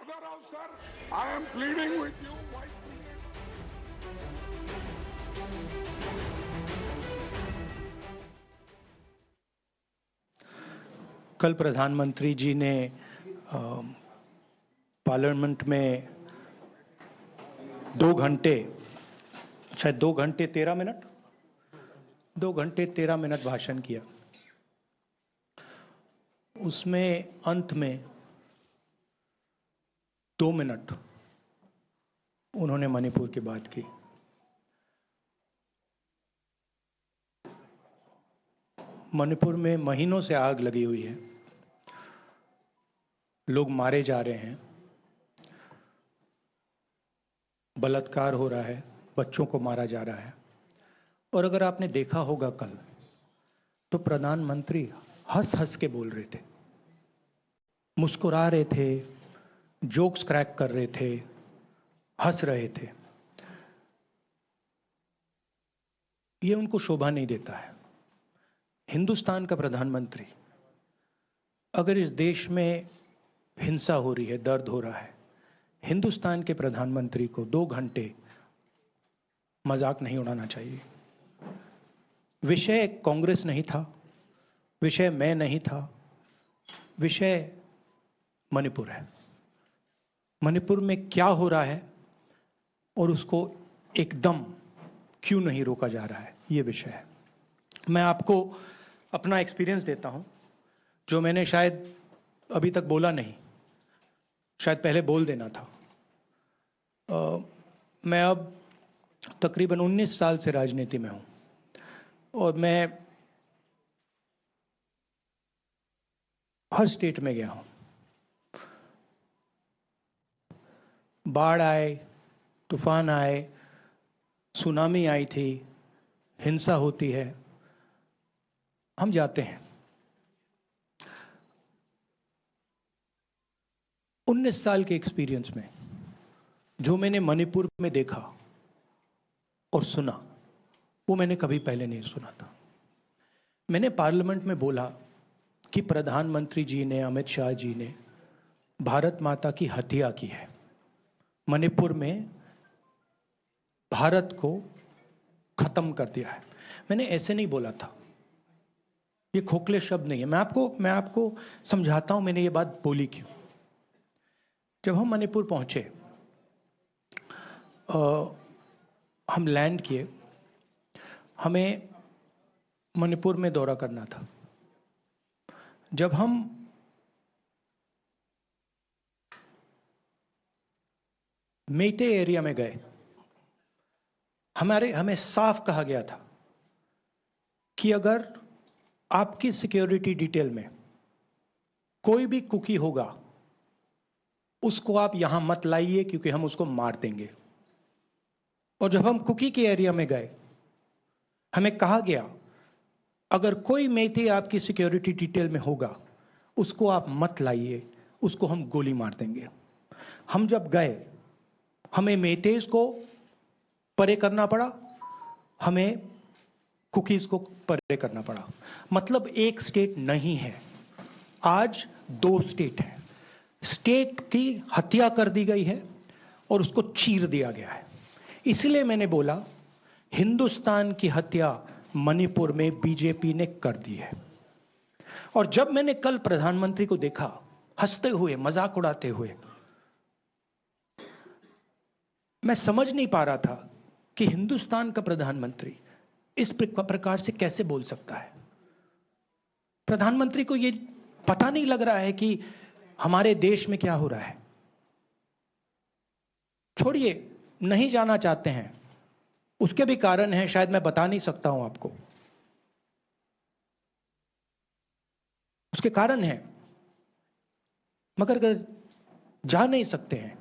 Other house, sir, I am pleading with you. कल प्रधानमंत्री जी ने पार्लियामेंट में 2 घंटे, शायद 2 घंटे 13 मिनट, 2 घंटे 13 मिनट भाषण किया। उसमें अंत में 2 मिनट उन्होंने मणिपुर की बात की। मणिपुर में महीनों से आग लगी हुई है, लोग मारे जा रहे हैं, बलात्कार हो रहा है, बच्चों को मारा जा रहा है। और अगर आपने देखा होगा कल, तो प्रधानमंत्री हंस हंस के बोल रहे थे, मुस्कुरा रहे थे, जोक्स क्रैक कर रहे थे, हंस रहे थे। ये उनको शोभा नहीं देता है। हिंदुस्तान का प्रधानमंत्री, अगर इस देश में हिंसा हो रही है, दर्द हो रहा है, हिंदुस्तान के प्रधानमंत्री को 2 घंटे मजाक नहीं उड़ाना चाहिए। विषय कांग्रेस नहीं था, विषय मैं नहीं था, विषय मणिपुर है। मणिपुर में क्या हो रहा है और उसको एकदम क्यों नहीं रोका जा रहा है, ये विषय है। मैं आपको अपना एक्सपीरियंस देता हूं, जो मैंने शायद अभी तक बोला नहीं, शायद पहले बोल देना था। मैं अब तकरीबन 19 साल से राजनीति में हूं और मैं हर स्टेट में गया हूं। बाढ़ आए, तूफान आए, सुनामी आई थी, हिंसा होती है, हम जाते हैं। 19 साल के एक्सपीरियंस में जो मैंने मणिपुर में देखा और सुना, वो मैंने कभी पहले नहीं सुना था। मैंने पार्लियामेंट में बोला कि प्रधानमंत्री जी ने, अमित शाह जी ने भारत माता की हत्या की है, मणिपुर में भारत को खत्म कर दिया है। मैंने ऐसे नहीं बोला था, ये खोखले शब्द नहीं है। मैं आपको समझाता हूं मैंने ये बात बोली क्यों। जब हम मणिपुर पहुंचे, हम लैंड किए, हमें मणिपुर में दौरा करना था। जब हम मेटे एरिया में गए, हमें साफ कहा गया था कि अगर आपकी सिक्योरिटी डिटेल में कोई भी कुकी होगा, उसको आप यहां मत लाइए क्योंकि हम उसको मार देंगे। और जब हम कुकी के एरिया में गए, हमें कहा गया अगर कोई मेटे आपकी सिक्योरिटी डिटेल में होगा, उसको आप मत लाइए, उसको हम गोली मार देंगे। हम जब गए, हमें मेटेज को परे करना पड़ा, हमें कुकीज को परे करना पड़ा। मतलब एक स्टेट नहीं है, आज 2 स्टेट है। स्टेट की हत्या कर दी गई है और उसको चीर दिया गया है। इसलिए मैंने बोला हिंदुस्तान की हत्या मणिपुर में बीजेपी ने कर दी है। और जब मैंने कल प्रधानमंत्री को देखा हंसते हुए, मजाक उड़ाते हुए, मैं समझ नहीं पा रहा था कि हिंदुस्तान का प्रधानमंत्री इस प्रकार से कैसे बोल सकता है। प्रधानमंत्री को यह पता नहीं लग रहा है कि हमारे देश में क्या हो रहा है। छोड़िए, नहीं जाना चाहते हैं, उसके भी कारण हैं, शायद मैं बता नहीं सकता हूं आपको, उसके कारण हैं। मगर अगर जा नहीं सकते हैं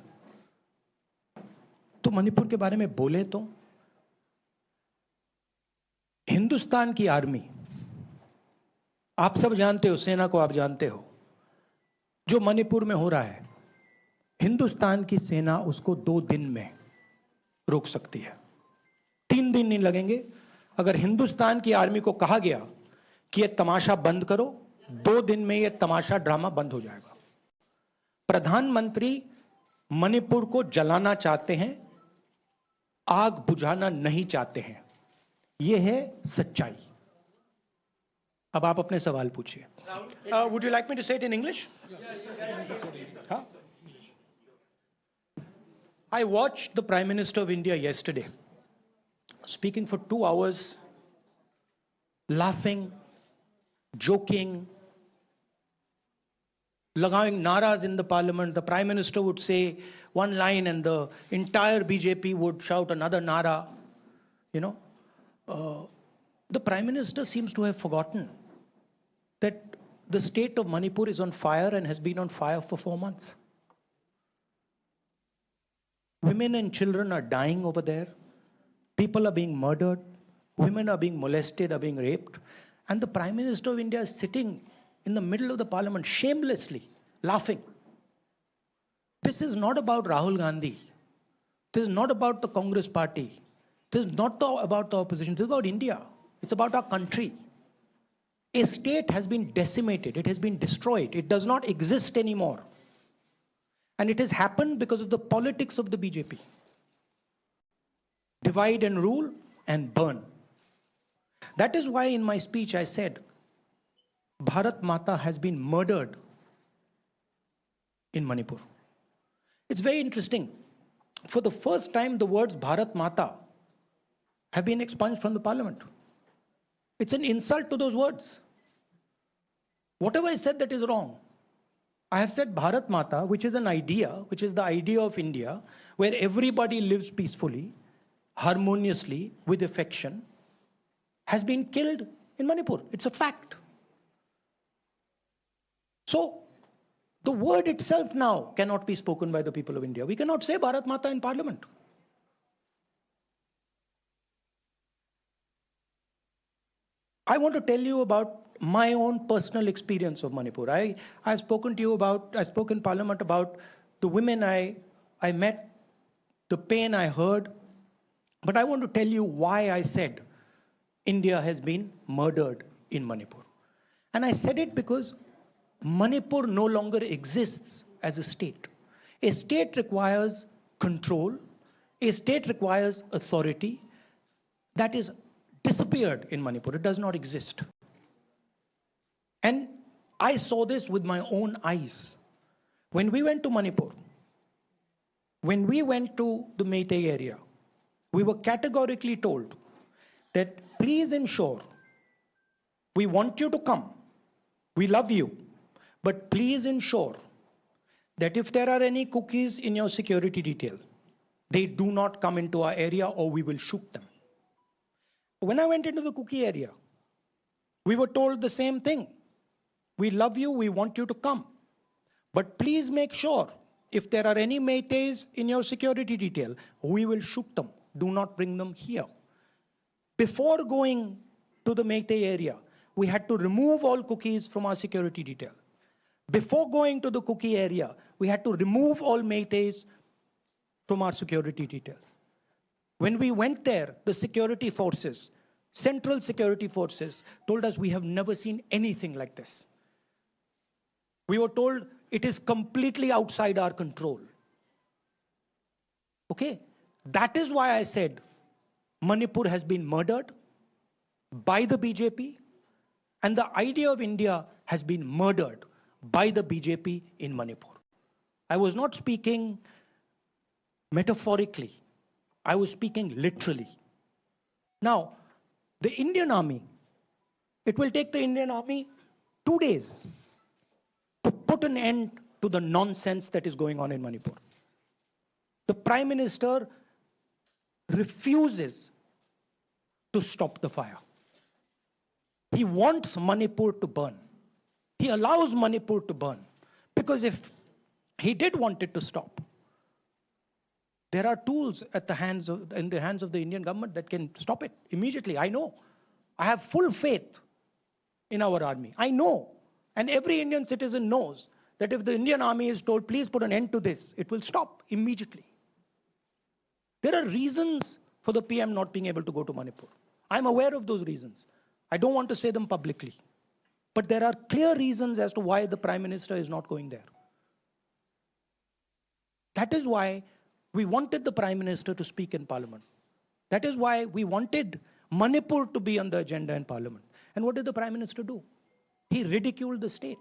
तो मणिपुर के बारे में बोले तो। हिंदुस्तान की आर्मी, आप सब जानते हो, सेना को आप जानते हो, जो मणिपुर में हो रहा है, हिंदुस्तान की सेना उसको 2 दिन में रोक सकती है, 3 दिन नहीं लगेंगे। अगर हिंदुस्तान की आर्मी को कहा गया कि यह तमाशा बंद करो, 2 दिन में यह तमाशा ड्रामा बंद हो जाएगा। प्रधानमंत्री मणिपुर को जलाना चाहते हैं, आग बुझाना नहीं चाहते हैं। यह है सच्चाई। अब आप अपने सवाल पूछिए। Would you like me to say it in English? हाँ। I watched the Prime Minister of India yesterday speaking for 2 hours, laughing, joking, लगावing naras in the parliament. The Prime Minister would say one line and the entire BJP would shout another nara. You know, the Prime Minister seems to have forgotten that the state of Manipur is on fire and has been on fire for 4 months. Women and children are dying over there. People are being murdered. Women are being molested, are being raped. And the Prime Minister of India is sitting in the middle of the parliament, shamelessly laughing. This is not about Rahul Gandhi. This is not about the Congress party. This is not about the opposition. This is about India. It's about our country. A state has been decimated. It has been destroyed. It does not exist anymore. And it has happened because of the politics of the BJP. Divide and rule and burn. That is why in my speech I said, Bharat Mata has been murdered in Manipur. It's very interesting. For the first time, the words Bharat Mata have been expunged from the parliament. It's an insult to those words. Whatever I said that is wrong. I have said Bharat Mata, which is an idea, which is the idea of India, where everybody lives peacefully, harmoniously, with affection, has been killed in Manipur. It's a fact. So, the word itself now cannot be spoken by the people of India. We cannot say Bharat Mata in parliament. I want to tell you about my own personal experience of Manipur. I've spoken to you about, I spoke in parliament about the women I met, the pain I heard, but I want to tell you why I said India has been murdered in Manipur. And I said it because Manipur no longer exists as a state. A state requires control. A state requires authority. That is disappeared in Manipur. It does not exist. And I saw this with my own eyes. When we went to Manipur, when we went to the Meitei area, we were categorically told that please ensure, we want you to come, we love you, but please ensure that if there are any cookies in your security detail, they do not come into our area or we will shoot them. When I went into the cookie area, we were told the same thing. We love you, we want you to come. But please make sure, if there are any Meiteis in your security detail, we will shoot them. Do not bring them here. Before going to the Meitei area, we had to remove all cookies from our security detail. Before going to the cookie area, we had to remove all Meiteis from our security detail. When we went there, the security forces, central security forces, told us we have never seen anything like this. We were told it is completely outside our control. Okay? That is why I said Manipur has been murdered by the BJP, and the idea of India has been murdered by the BJP in Manipur. I was not speaking metaphorically. I was speaking literally. Now, the Indian Army, it will take the Indian Army 2 days to put an end to the nonsense that is going on in Manipur. The Prime Minister refuses to stop the fire. He wants Manipur to burn. He allows Manipur to burn. Because if he did want it to stop, there are tools in the hands of the Indian government that can stop it immediately. I know. I have full faith in our army. I know. And every Indian citizen knows that if the Indian army is told, please put an end to this, it will stop immediately. There are reasons for the PM not being able to go to Manipur. I'm aware of those reasons. I don't want to say them publicly. But there are clear reasons as to why the Prime Minister is not going there. That is why we wanted the Prime Minister to speak in Parliament. That is why we wanted Manipur to be on the agenda in Parliament. And what did the Prime Minister do? He ridiculed the state.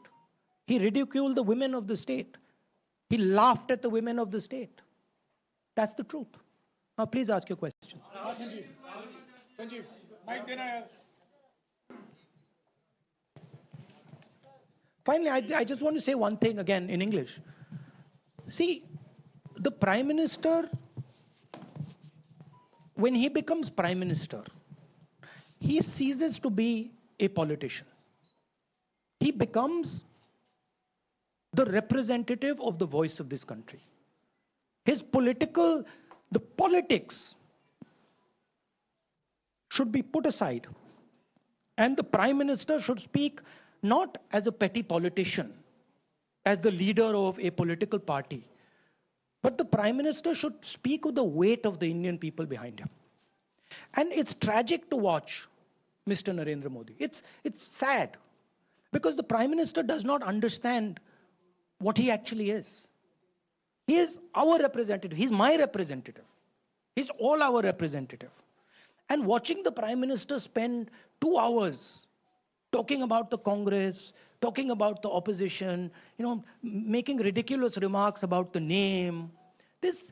He ridiculed the women of the state. He laughed at the women of the state. That's the truth. Now please ask your questions. Sanjeev, mic dena yaar. Finally, I just want to say one thing again in English. See, the Prime Minister, when he becomes Prime Minister, he ceases to be a politician. He becomes the representative of the voice of this country. The politics should be put aside, and the Prime Minister should speak not as a petty politician, as the leader of a political party, but the Prime Minister should speak with the weight of the Indian people behind him. And it's tragic to watch Mr. Narendra Modi. It's sad, because the Prime Minister does not understand what he actually is. He is our representative. He's my representative. He's all our representative. And watching the Prime Minister spend 2 hours talking about the Congress, talking about the opposition, making ridiculous remarks about the name, this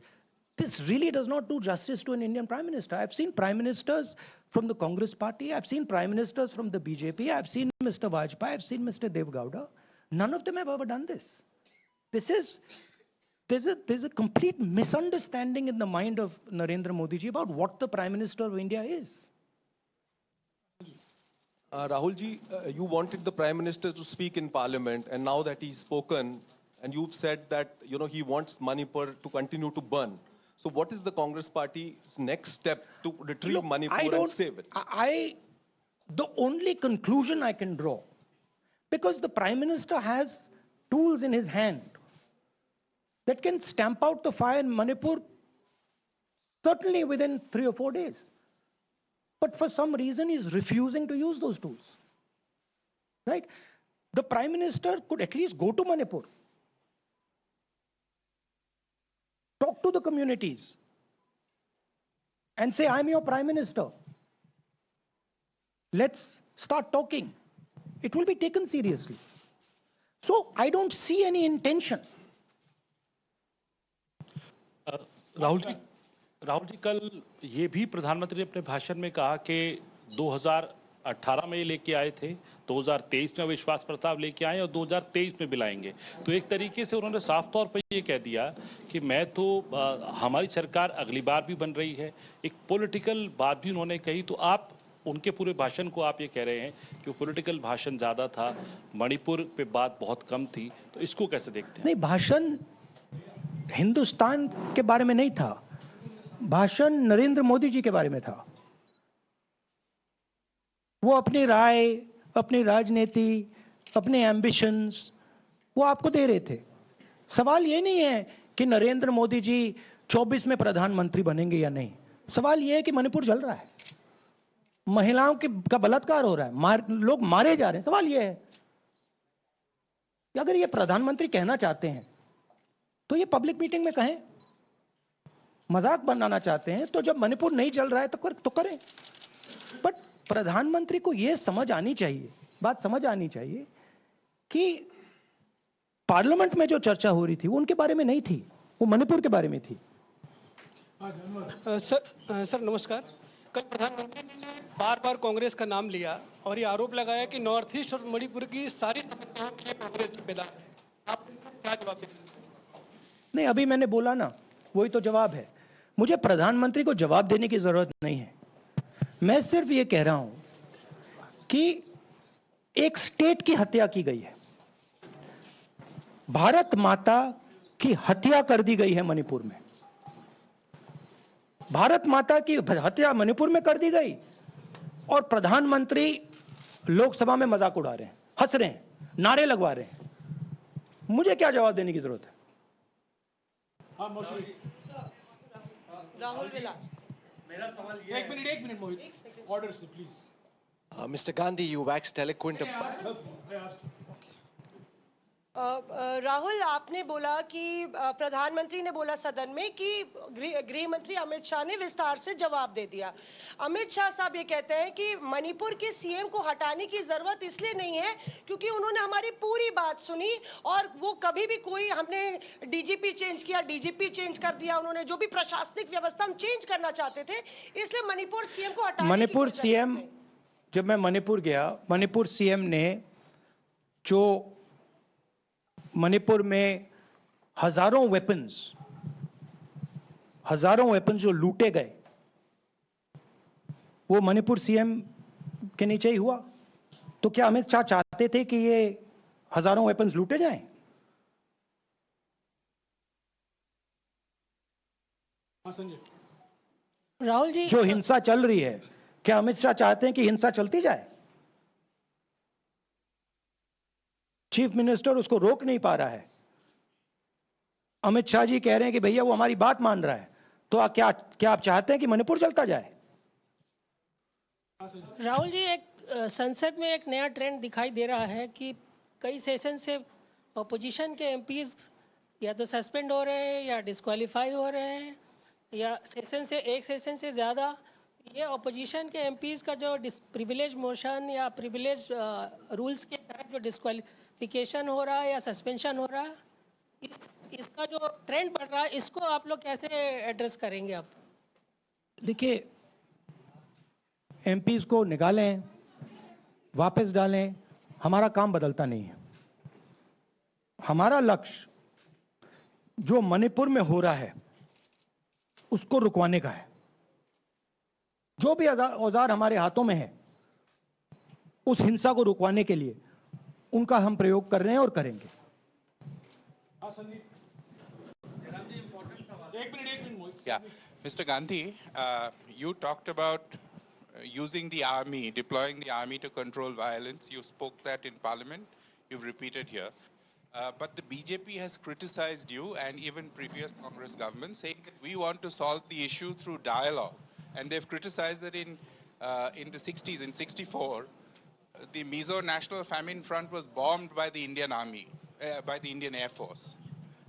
really does not do justice to an Indian Prime Minister. I've seen Prime Ministers from the Congress party. I've seen Prime Ministers from the BJP. I've seen Mr. Vajpayee. I've seen Mr. Dev Gowda. None of them have ever done this. There's a complete misunderstanding in the mind of Narendra Modi ji about what the Prime Minister of India is. Rahul ji, you wanted the Prime Minister to speak in Parliament, and now that he's spoken, and you've said that he wants Manipur to continue to burn. So what is the Congress Party's next step to retrieve Manipur and save it? The only conclusion I can draw, because the Prime Minister has tools in his hand that can stamp out the fire in Manipur certainly within 3 or 4 days. But for some reason, he's refusing to use those tools. Right? The Prime Minister could at least go to Manipur, talk to the communities, and say, I'm your Prime Minister. Let's start talking. It will be taken seriously. So I don't see any intention. Rahul ji कल ये भी प्रधानमंत्री ने अपने भाषण में कहा कि 2018 में लेके आए थे, 2023 में विश्वास प्रस्ताव लेके आए और 2023 में भी लाएंगे। तो एक तरीके से उन्होंने साफ तौर पर ये कह दिया कि हमारी सरकार अगली बार भी बन रही है। एक पॉलिटिकल बात भी उन्होंने कही। तो आप उनके पूरे भाषण को आप ये कह रहे हैं कि वो पॉलिटिकल भाषण ज्यादा था, मणिपुर पे बात बहुत कम थी, तो इसको कैसे देखते हैं? नहीं, भाषण हिंदुस्तान के बारे में नहीं था, भाषण नरेंद्र मोदी जी के बारे में था। वो अपनी राय, अपनी राजनीति, अपने एम्बिशंस वो आपको दे रहे थे। सवाल ये नहीं है कि नरेंद्र मोदी जी 24 में प्रधानमंत्री बनेंगे या नहीं। सवाल ये है कि मणिपुर जल रहा है, महिलाओं का बलात्कार हो रहा है, लोग मारे जा रहे हैं। सवाल ये है कि अगर ये प्रधानमंत्री कहना चाहते हैं तो ये पब्लिक मीटिंग में कहें। मजाक बनाना चाहते हैं तो जब मणिपुर नहीं चल रहा है तो करें। बट प्रधानमंत्री को यह समझ आनी चाहिए, बात समझ आनी चाहिए कि पार्लियामेंट में जो चर्चा हो रही थी वो उनके बारे में नहीं थी, वो मणिपुर के बारे में थी। सर नमस्कार। कल प्रधानमंत्री ने बार-बार कांग्रेस का नाम लिया और ये आरोप लगाया कि नॉर्थ ईस्ट और मणिपुर की सारी समस्याओं के लिए कांग्रेस जिम्मेदार है। आप क्या जवाब देंगे? नहीं, अभी मैंने बोला ना, वही तो जवाब है। मुझे प्रधानमंत्री को जवाब देने की जरूरत नहीं है। मैं सिर्फ ये कह रहा हूं कि एक स्टेट की हत्या की गई है, भारत माता की हत्या कर दी गई है मणिपुर में। भारत माता की हत्या मणिपुर में कर दी गई और प्रधानमंत्री लोकसभा में मजाक उड़ा रहे हैं, हंस रहे हैं, नारे लगवा रहे हैं। मुझे क्या जवाब देने की जरूरत है? राहुल विलास, मेरा सवाल ये है। एक मिनट मोहित, ऑर्डर से please. Mr. Gandhi, you waxed eloquent. Rahul, आपने बोला कि प्रधानमंत्री ने बोला सदन में कि गृह मंत्री अमित शाह ने विस्तार से जवाब दे दिया। अमित शाह साहब ये कहते हैं कि मणिपुर के सीएम को हटाने की जरूरत इसलिए नहीं है क्योंकि उन्होंने हमारी पूरी बात सुनी और वो कभी भी कोई हमने डीजीपी चेंज किया, डीजीपी चेंज कर दिया, उन्होंने जो भी प्रशासनिक व्यवस्था हम चेंज करना चाहते थे, इसलिए मणिपुर सीएम को हटाने मणिपुर की सीएम, जब मैं मणिपुर गया, मणिपुर सीएम ने जो मणिपुर में हजारों वेपन्स जो लूटे गए, वो मणिपुर सीएम के नीचे ही हुआ। तो क्या अमित शाह चाहते थे कि ये हजारों वेपन्स लूटे जाएं? राहुल जी, जो हिंसा चल रही है, क्या अमित शाह चाहते हैं कि हिंसा चलती जाए? चीफ मिनिस्टर उसको रोक नहीं पा रहा है। अमित शाह जी कह रहे हैं कि भैया वो हमारी बात मान रहा है, तो क्या आप चाहते हैं कि मणिपुर चलता जाए? राहुल जी, एक संसद में एक नया ट्रेंड दिखाई दे रहा है कि कई सेशन से अपोजिशन के एमपीज या तो सस्पेंड हो रहे हैं या डिस्क्वालीफाई हो रहे हैं, या एक सेशन से ज़्यादा ये अपोजिशन के एमपीज का जो प्रिविलेज मोशन या प्रिविलेज रूल्स के तहत जो डिस्क्वालिफिकेशन हो रहा है या सस्पेंशन हो रहा है, इसका जो ट्रेंड बढ़ रहा है, इसको आप लोग कैसे एड्रेस करेंगे? आप देखिए, एमपीज को निकालें, वापस डालें, हमारा काम बदलता नहीं है। हमारा लक्ष्य जो मणिपुर में हो रहा है उसको रुकवाने का है। जो भी औजार हमारे हाथों में है, उस हिंसा को रुकवाने के लिए उनका हम प्रयोग कर रहे हैं और करेंगे। Yeah, Mr. Gandhi, you talked about using the army, deploying the army to control violence. You spoke that in Parliament. You've repeated here. But the BJP has criticized you and even previous Congress governments, saying that we want to solve the issue through dialogue. And they've criticized that in the 60s, in 64, the Mizo National Famine Front was bombed by the Indian Army, by the Indian Air Force.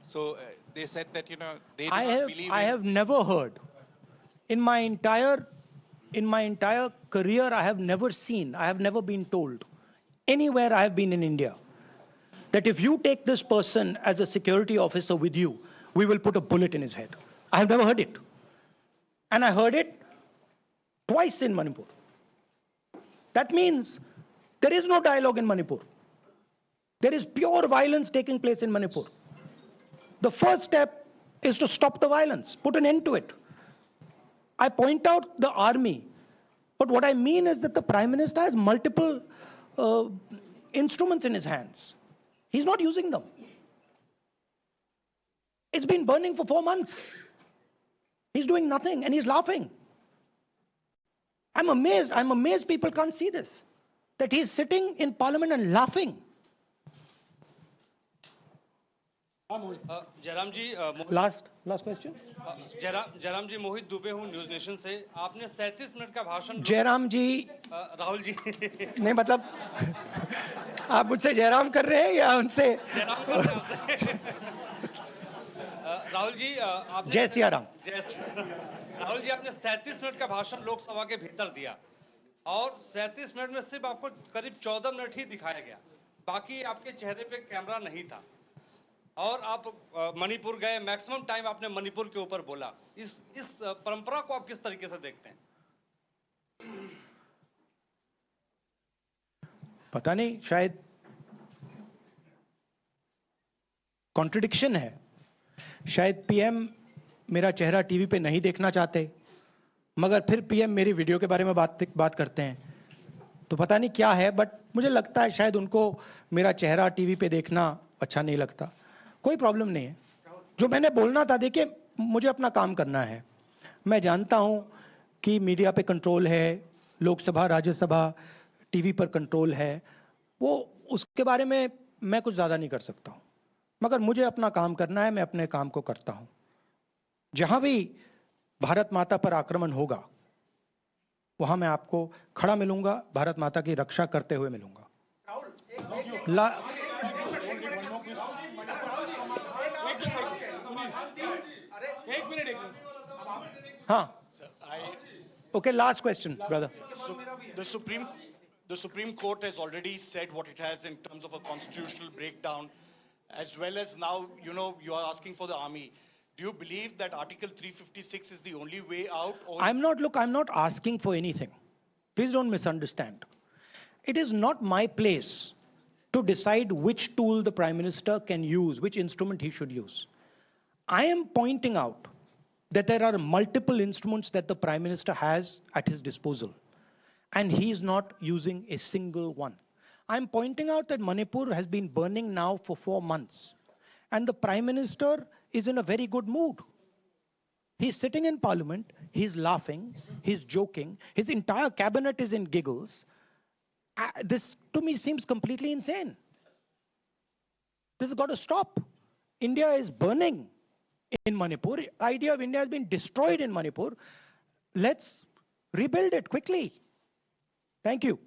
So they said that, you know, they do not believe I have never heard in my entire career, I have never been told anywhere I have been in India that if you take this person as a security officer with you, we will put a bullet in his head. I have never heard it. And I heard it twice in Manipur. That means there is no dialogue in Manipur. There is pure violence taking place in Manipur. The first step is to stop the violence, put an end to it. I point out the army, but what I mean is that the Prime Minister has multiple instruments in his hands. He's not using them. It's been burning for 4 months. He's doing nothing and he's laughing. I'm amazed people can't see this, that he's sitting in Parliament and laughing. Jairam ji, Last question. Jairam जी, मोहित दुबे हूँ news nation से। आपने 37 minute का भाषण। जयराम जी, राहुल जी नहीं मतलब आप मुझसे जयराम कर रहे हैं या उनसे जयराम कर रहे हैं? राहुल जी, आपने जय सिया राम। राहुल जी, आपने 37 मिनट का भाषण लोकसभा के भीतर दिया और 37 मिनट में सिर्फ आपको करीब 14 मिनट ही दिखाया गया, बाकी आपके चेहरे पे कैमरा नहीं था और आप मणिपुर गए, मैक्सिमम टाइम आपने मणिपुर के ऊपर बोला। इस परंपरा को आप किस तरीके से देखते हैं? पता नहीं, शायद कॉन्ट्रडिक्शन है। शायद पीएम मेरा चेहरा टीवी पे नहीं देखना चाहते, मगर फिर पीएम मेरी वीडियो के बारे में बात करते हैं, तो पता नहीं क्या है, बट मुझे लगता है शायद उनको मेरा चेहरा टीवी पे देखना अच्छा नहीं लगता। कोई प्रॉब्लम नहीं है। जो मैंने बोलना था, देखिए मुझे अपना काम करना है। मैं जानता हूं कि मीडिया पे कंट्रोल है, लोकसभा राज्यसभा टीवी पर कंट्रोल है, वो उसके बारे में मैं कुछ ज़्यादा नहीं कर सकता हूं, मगर मुझे अपना काम करना है, मैं अपने काम को करता हूं। जहां भी भारत माता पर आक्रमण होगा वहां मैं आपको खड़ा मिलूंगा, भारत माता की रक्षा करते हुए मिलूंगा। हाँ. Okay, last question, brother. So the Supreme Court has already said what it has in terms of a constitutional breakdown, as well as now, you are asking for the army. Do you believe that Article 356 is the only way out? Or I'm not asking for anything. Please don't misunderstand. It is not my place to decide which tool the Prime Minister can use, which instrument he should use. I am pointing out that there are multiple instruments that the Prime Minister has at his disposal, and he is not using a single one. I'm pointing out that Manipur has been burning now for 4 months, and the Prime Minister is in a very good mood. He's sitting in Parliament, he's laughing, he's joking, his entire cabinet is in giggles. This, to me, seems completely insane. This has got to stop. India is burning in Manipur. The idea of India has been destroyed in Manipur. Let's rebuild it quickly. Thank you.